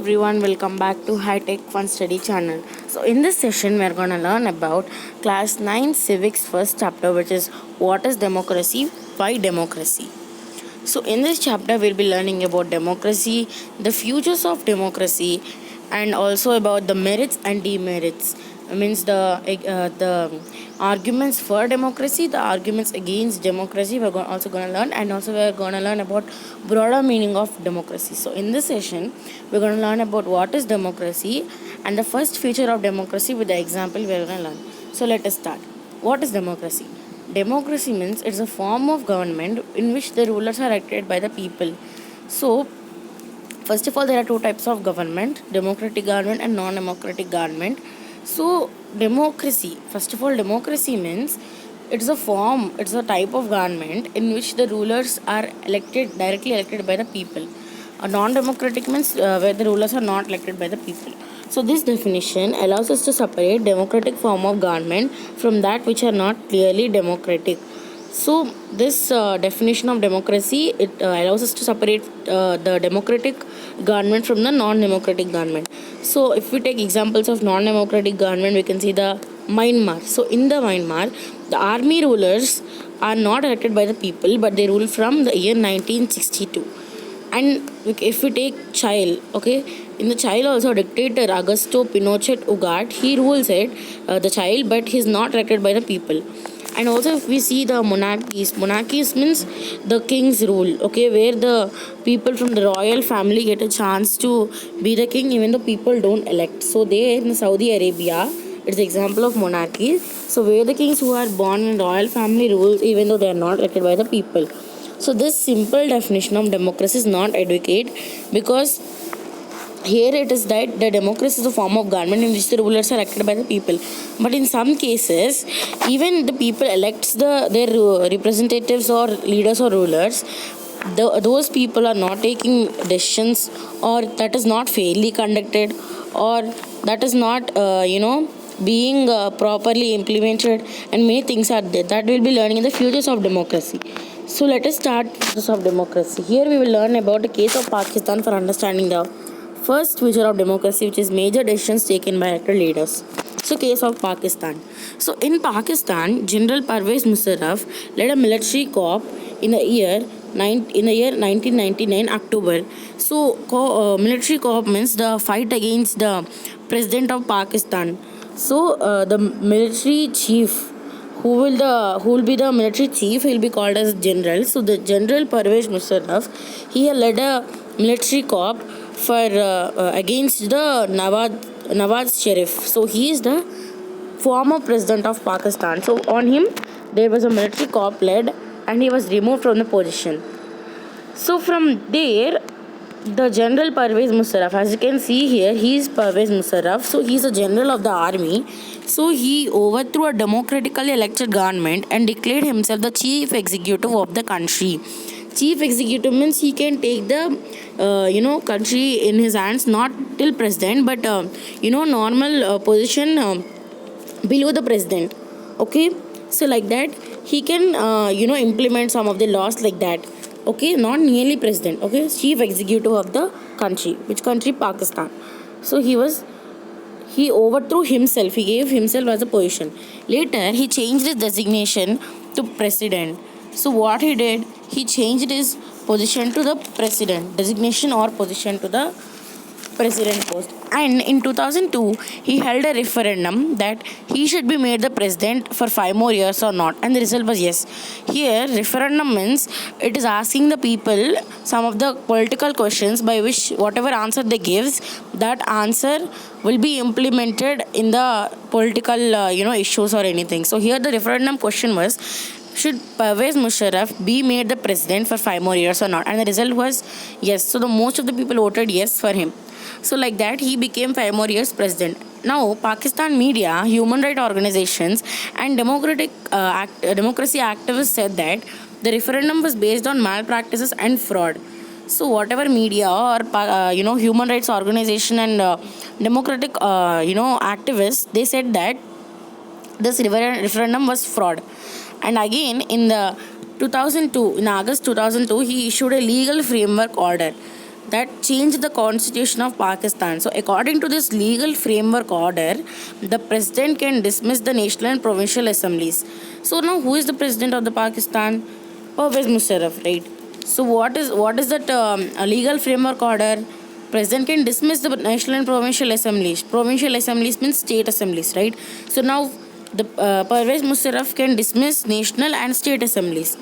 everyone, welcome back to High Tech Fun Study channel. So in this session we are going to learn about class 9 civics first chapter, which is what is democracy, why democracy. So in this chapter we'll be learning about democracy, the futures of democracy, and also about the merits and demerits. Means the arguments for democracy, the arguments against democracy. Also going to learn, and also we're going to learn about broader meaning of democracy. So in this session, we're going to learn about what is democracy and the first feature of democracy with the example we're going to learn. So let us start. What is democracy? Democracy means it's a form of government in which the rulers are elected by the people. So first of all, there are two types of government: democratic government and non-democratic government. So democracy, first of all, democracy means it's a type of government in which the rulers are directly elected by the people. A non-democratic means where the rulers are not elected by the people. So this definition allows us to separate democratic form of government from that which are not clearly democratic. So this definition of democracy, it allows us to separate the democratic government from the non-democratic government. So if we take examples of non-democratic government, we can see the Myanmar. So in the Myanmar, the army rulers are not elected by the people, but they rule from the year 1962. And if we take Chile, okay, in the Chile also dictator Augusto Pinochet Ugarte, he rules the Chile, but he's not elected by the people. And also if we see the monarchies means the king's rule, okay, where the people from the royal family get a chance to be the king even though people don't elect. So there in Saudi Arabia, it's the example of monarchy. So where the kings who are born in royal family rules even though they are not elected by the people. So this simple definition of democracy is not adequate, because here it is that the democracy is a form of government in which the rulers are elected by the people. But in some cases, even the people elects their representatives or leaders or rulers. Those people are not taking decisions, or that is not fairly conducted, or that is not being properly implemented, and many things are there that we'll be learning in the futures of democracy. So let us start futures of democracy. Here we will learn about the case of Pakistan for understanding the first feature of democracy, which is major decisions taken by elected leaders. So case of Pakistan. So in Pakistan, General Pervez Musharraf led a military coup in the year 1999 October. So military coup means the fight against the president of Pakistan. So the military chief, who will be the military chief, he will be called as general. So the General Pervez Musharraf, he led a military coup for against the Nawaz Sharif. So he is the former president of Pakistan. So on him there was a military coup led, and he was removed from the position. So from there, the General Pervez Musharraf, as you can see here, he is Pervez Musharraf. So he is a general of the army. So he overthrew a democratically elected government and declared himself the chief executive of the country. Chief executive means he can take the country in his hands, not till president, but normal position below the president. Okay, so like that he can implement some of the laws like that. Okay, not nearly president. Okay, chief executive of the country. Which country? Pakistan. So he overthrew himself. He gave himself as a position. Later he changed his designation to president. So what he did, he changed his position to the president, designation or position to the president post. And in 2002, he held a referendum that he should be made the president for 5 more years or not. And the result was yes. Here, referendum means it is asking the people some of the political questions by which whatever answer they gives, that answer will be implemented in the political issues or anything. So here the referendum question was, should Pervez Musharraf be made the president for 5 more years or not? And the result was yes. So the most of the people voted yes for him. So like that he became 5 more years president. Now Pakistan media, human rights organizations, and democracy activists said that the referendum was based on malpractices and fraud. So whatever media or human rights organization and democratic activists, they said that this referendum was fraud. And again in August 2002, he issued a legal framework order that changed the constitution of Pakistan. So according to this legal framework order, the president can dismiss the national and provincial assemblies. So now who is the president of the Pakistan? Pervez Musharraf, right? So what is that legal framework order? President can dismiss the national and provincial assemblies. Provincial assemblies means state assemblies, right? So now the Pervez Musharraf can dismiss national and state assemblies.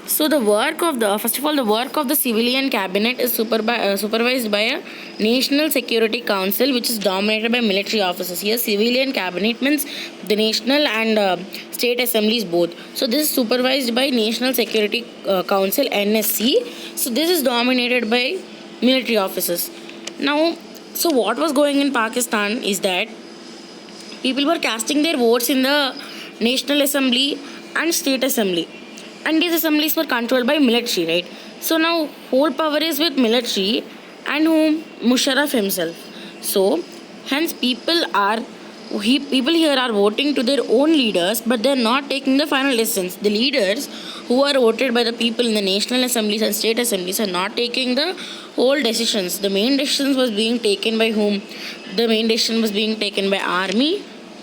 So the work of the first of all, the work of the civilian cabinet is supervised by a national security council, which is dominated by military officers. Here, civilian cabinet means the national and state assemblies both. So this is supervised by National Security Council (NSC). So this is dominated by military officers. Now, so what was going in Pakistan is that people were casting their votes in the National Assembly and State Assembly, and these assemblies were controlled by military, right? So now whole power is with military and whom Musharraf himself. So hence people here are voting to their own leaders, but they are not taking the final decisions. The leaders who are voted by the people in the national assemblies and state assemblies are not taking the whole decisions. The main decisions was being taken by whom? The main decision was being taken by army,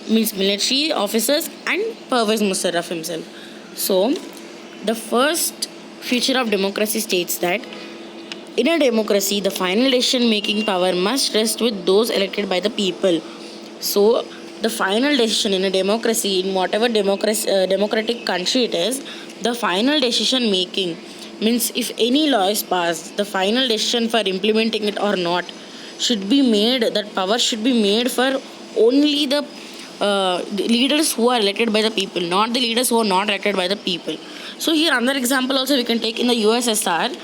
means military officers, and Pervez Musharraf himself. So the first feature of democracy states that in a democracy, the final decision making power must rest with those elected by the people. So the final decision in a democracy, in whatever democratic country it is, the final decision making means if any law is passed, the final decision for implementing it or not should be made, that power should be made for only the leaders who are elected by the people, not the leaders who are not elected by the people. So here another example also we can take in the USSR,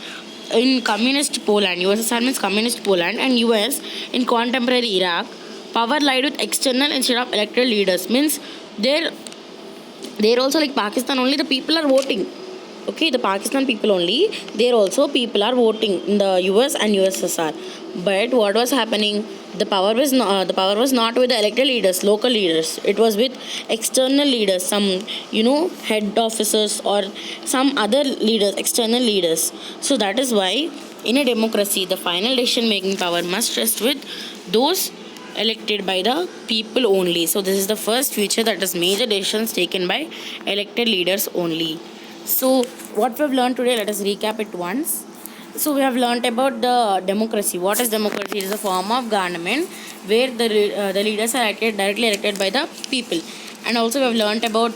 in communist Poland. USSR means communist Poland, and US in contemporary Iraq, power lied with external instead of elected leaders. Means they're also like Pakistan, only the people are voting. Okay, the Pakistan people only, there also people are voting in the US and USSR. But what was happening? The power was not with the elected leaders, local leaders. It was with external leaders, some head officers or some other leaders, external leaders. So that is why in a democracy, the final decision making power must rest with those elected by the people only. So this is the first feature, that is major decisions taken by elected leaders only. So what we have learned today, let us recap it once. So we have learned about the democracy. What is democracy? It is a form of government where the leaders are directly elected by the people. And also we have learned about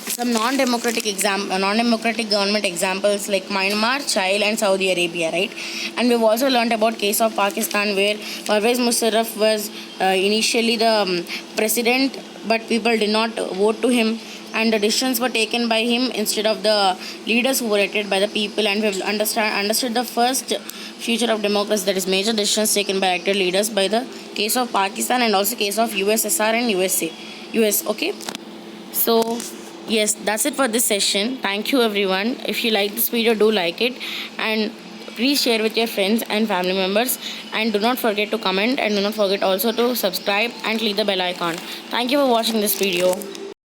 some non-democratic government examples like Myanmar, Chile, and Saudi Arabia, right? And we've also learned about case of Pakistan, where Pervez Musharraf was initially the president, but people did not vote to him, and the decisions were taken by him instead of the leaders who were elected by the people. And we've understood the first feature of democracy, that is major decisions taken by elected leaders, by the case of Pakistan and also case of USSR and US. Okay, so yes, that's it for this session. Thank you everyone. If you like this video, do like it, and please share with your friends and family members, and do not forget to comment, and do not forget also to subscribe and click the bell icon. Thank you for watching this video.